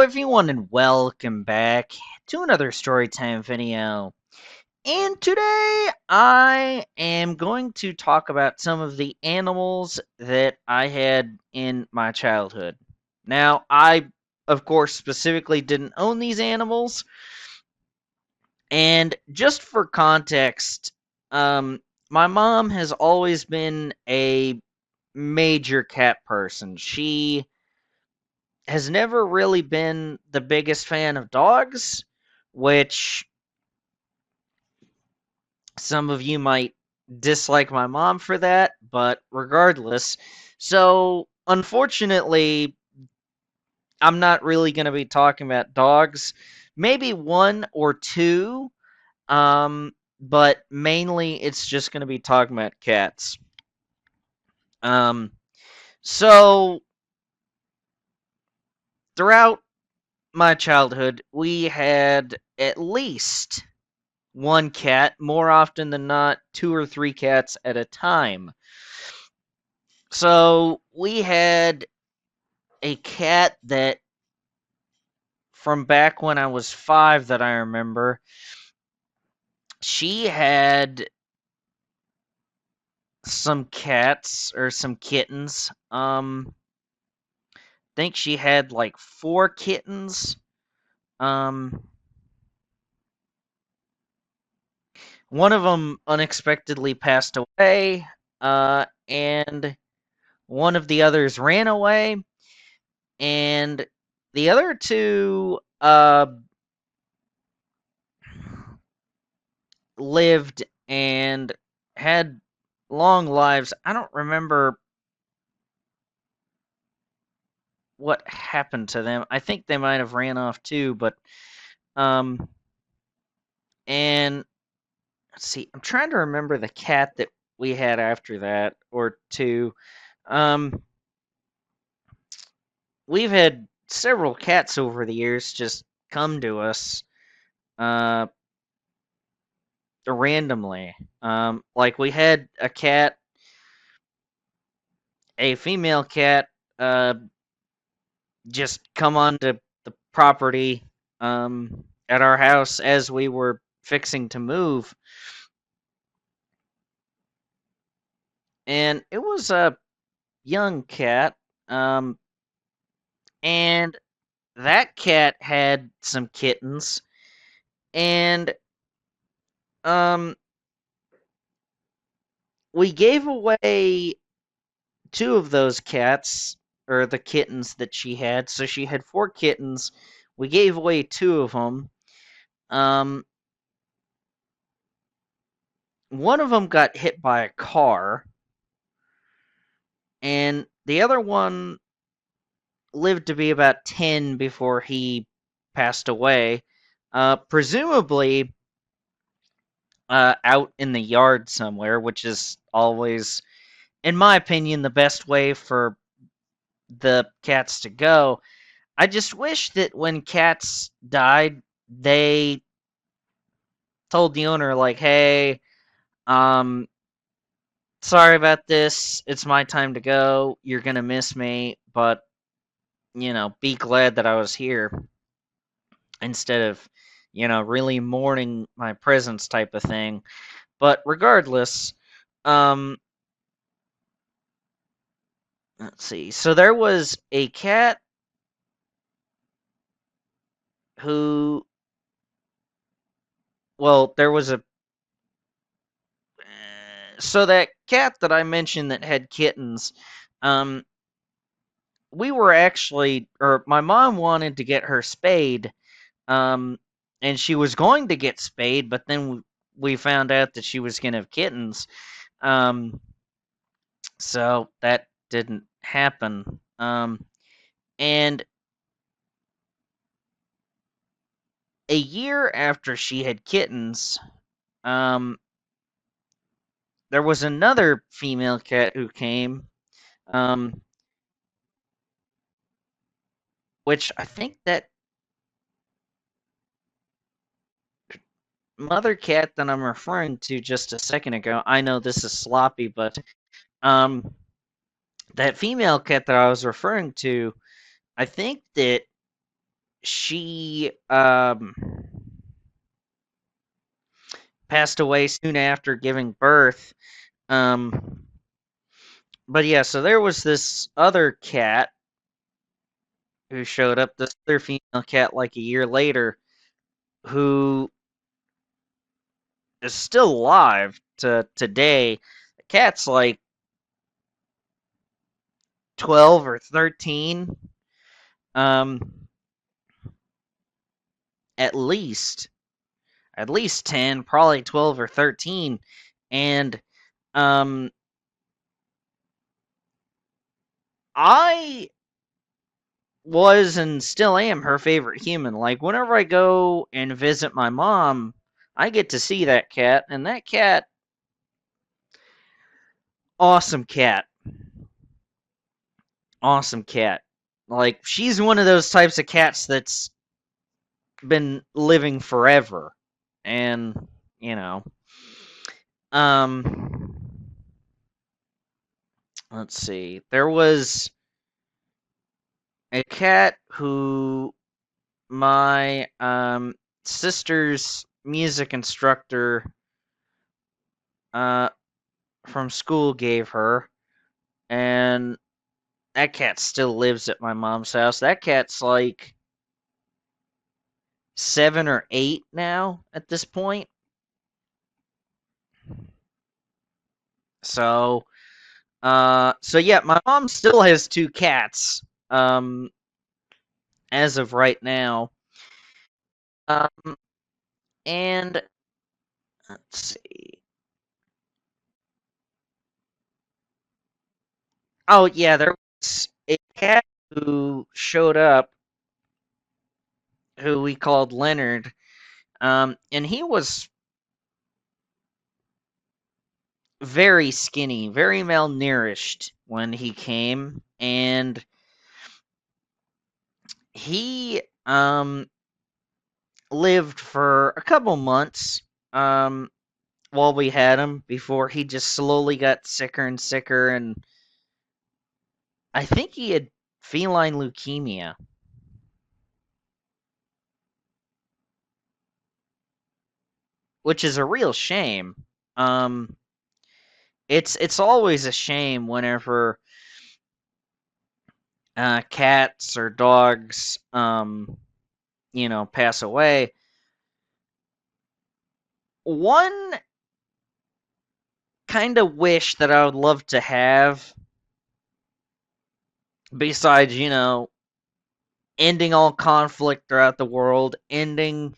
everyone, and welcome back to another Storytime video. And today I am going to talk about some of the animals that I had in my childhood. Now, I, of course, specifically didn't own these animals, and just for context, my mom has always been a major cat person. She has never really been the biggest fan of dogs, which some of you might dislike my mom for that, but regardless. So, unfortunately, I'm not really going to be talking about dogs. Maybe one or two, but mainly it's just going to be talking about cats. Um, so, throughout my childhood, we had at least one cat, more often than not, two or three cats at a time. So we had a cat that, from back when I was 5, that I remember, she had some cats or some kittens. Think she had like 4 kittens. Um, one of them unexpectedly passed away, and one of the others ran away, and the other two lived and had long lives. I don't remember what happened to them. I think they might have ran off too, but um and let's see. I'm trying to remember the cat that we had after that or two. Um we've had several cats over the years just come to us uh randomly. Like we had a cat, a female cat, uh just come onto the property at our house as we were fixing to move, and it was a young cat, um, and that cat had some kittens, and um, we gave away two of those cats or the kittens that she had. So she had 4 kittens. We gave away two of them. Um, one of them got hit by a car, and the other one lived to be about 10 before he passed away. Presumably out in the yard somewhere, which is always, in my opinion, the best way for the cats to go. I just wish that when cats died, they told the owner, like, hey, um, sorry about this. It's my time to go. You're going to miss me, but, be glad that I was here, instead of, really mourning my presence type of thing. But regardless, um, let's see. So there was a cat who, well, there was a, so that cat that I mentioned that had kittens, um, we were actually, or my mom wanted to get her spayed, um, and she was going to get spayed, but then we found out that she was going to have kittens. Um, so that didn't happen. And a year after she had kittens, um, there was another female cat who came, um, which I think that mother cat that I'm referring to just a second ago. I know this is sloppy, but um, that female cat that I was referring to, I think that she passed away soon after giving birth. Um, but yeah, so there was this other cat who showed up, this other female cat, like a year later, who is still alive to today. The cat's like 12 or 13, um, at least, at least 10, probably 12 or 13, and um, I was and still am her favorite human. Like, whenever I go and visit my mom, I get to see that cat, and that cat, awesome cat. Awesome cat. Like, she's one of those types of cats that's been living forever. And, you know, um, let's see. There was a cat who my sister's music instructor uh from school gave her, and that cat still lives at my mom's house. That cat's like 7 or 8 now at this point. So, so yeah, my mom still has 2 cats, as of right now. Um, and let's see. Oh yeah, there was a cat who showed up, who we called Leonard. And he was very skinny, very malnourished when he came, and he lived for a couple months while we had him before he just slowly got sicker and sicker, and I think he had feline leukemia, which is a real shame. Um it's always a shame whenever cats or dogs pass away. One kind of wish that I would love to have, besides, ending all conflict throughout the world, ending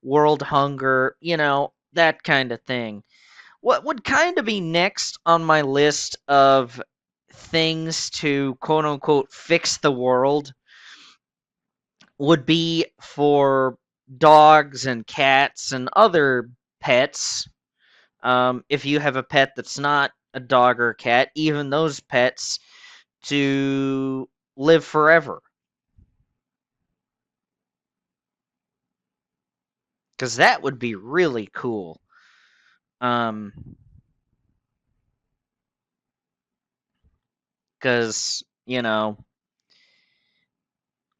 world hunger, that kind of thing. What would kind of be next on my list of things to quote unquote fix the world would be for dogs and cats and other pets. If you have a pet that's not a dog or a cat, even those pets to live forever. Because that would be really cool. Um, because,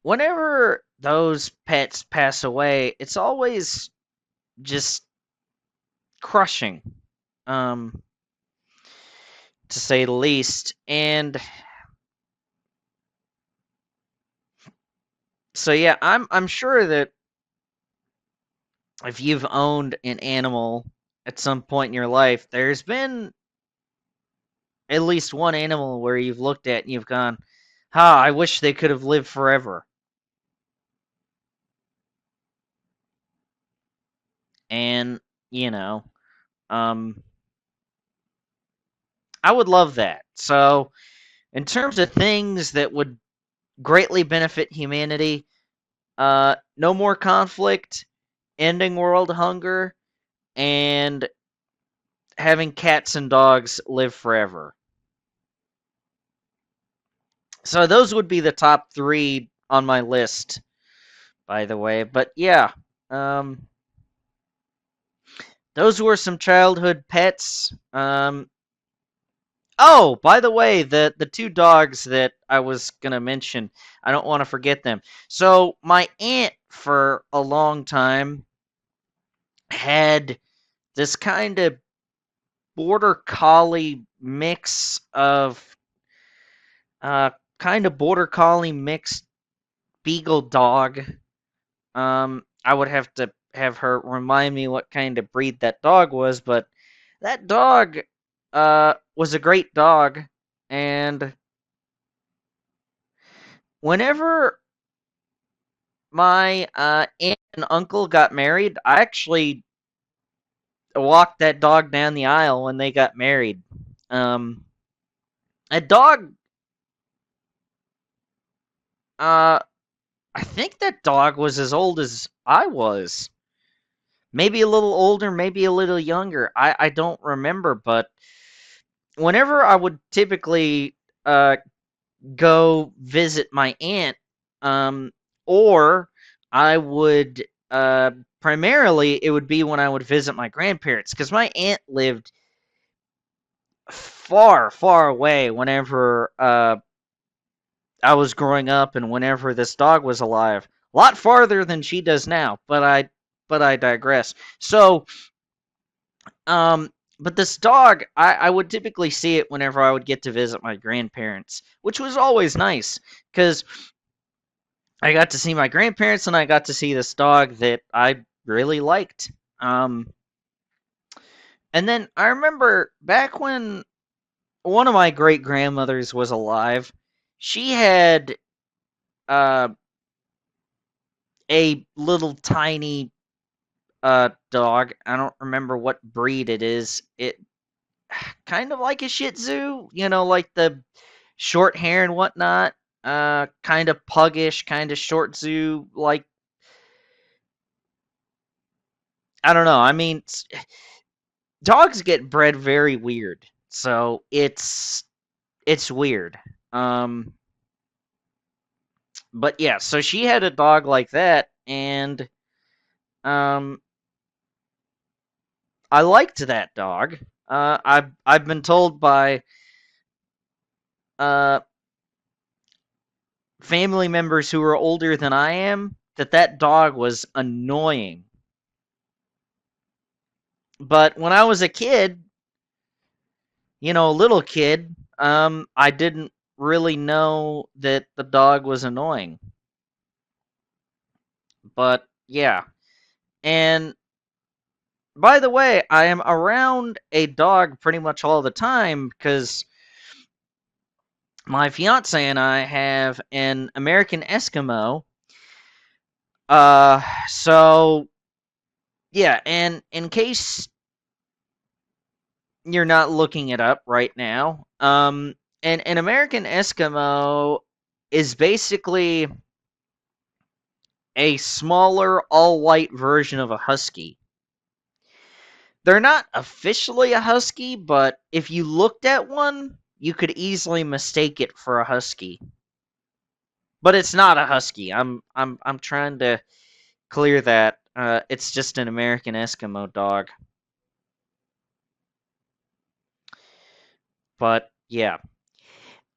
whenever those pets pass away, it's always just crushing, um, to say the least. And so, yeah, I'm sure that if you've owned an animal at some point in your life, there's been at least one animal where you've looked at and you've gone, I wish they could have lived forever. And, you know, um, I would love that. So, in terms of things that would greatly benefit humanity, no more conflict, ending world hunger, and having cats and dogs live forever. So those would be the top 3 on my list, by the way. But yeah, um, those were some childhood pets. Oh, by the way, the two dogs that I was gonna mention, I don't want to forget them. So my aunt for a long time had this kind of border collie mix of kind of border collie mixed beagle dog. I would have to have her remind me what kind of breed that dog was, but that dog was a great dog, and whenever my aunt and uncle got married, I actually walked that dog down the aisle when they got married. Um, a dog, uh, I think that dog was as old as I was. Maybe a little older, maybe a little younger. I don't remember, but whenever I would typically uh, go visit my aunt, um, or I would primarily it would be when I would visit my grandparents because my aunt lived far, far away whenever I was growing up and whenever this dog was alive. A lot farther than she does now, but I digress. So, um, but this dog, I would typically see it whenever I would get to visit my grandparents, which was always nice because I got to see my grandparents and I got to see this dog that I really liked. Um, and then I remember back when one of my great grandmothers was alive, she had uh, a little tiny dog. I don't remember what breed it is. It kind of like a Shih Tzu, like the short hair and whatnot. Kind of puggish, kind of short zoo. Like I don't know. I mean, dogs get bred very weird, so it's weird. Um, but yeah, so she had a dog like that, and um, I liked that dog. I've been told by uh family members who are older than I am that that dog was annoying. But when I was a kid, a little kid, I didn't really know that the dog was annoying. But yeah. And by the way, I am around a dog pretty much all the time because my fiance and I have an American Eskimo. So yeah, and in case you're not looking it up right now, an American Eskimo is basically a smaller all-white version of a husky. They're not officially a husky, but if you looked at one, you could easily mistake it for a husky. But it's not a husky. I'm trying to clear that. It's just an American Eskimo dog. But yeah.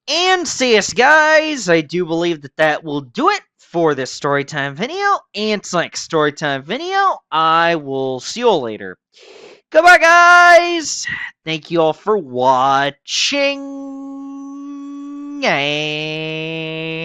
And CS guys, I do believe that that will do it for this storytime video. And next storytime video, I will see you all later. Goodbye, guys. Thank you all for watching. And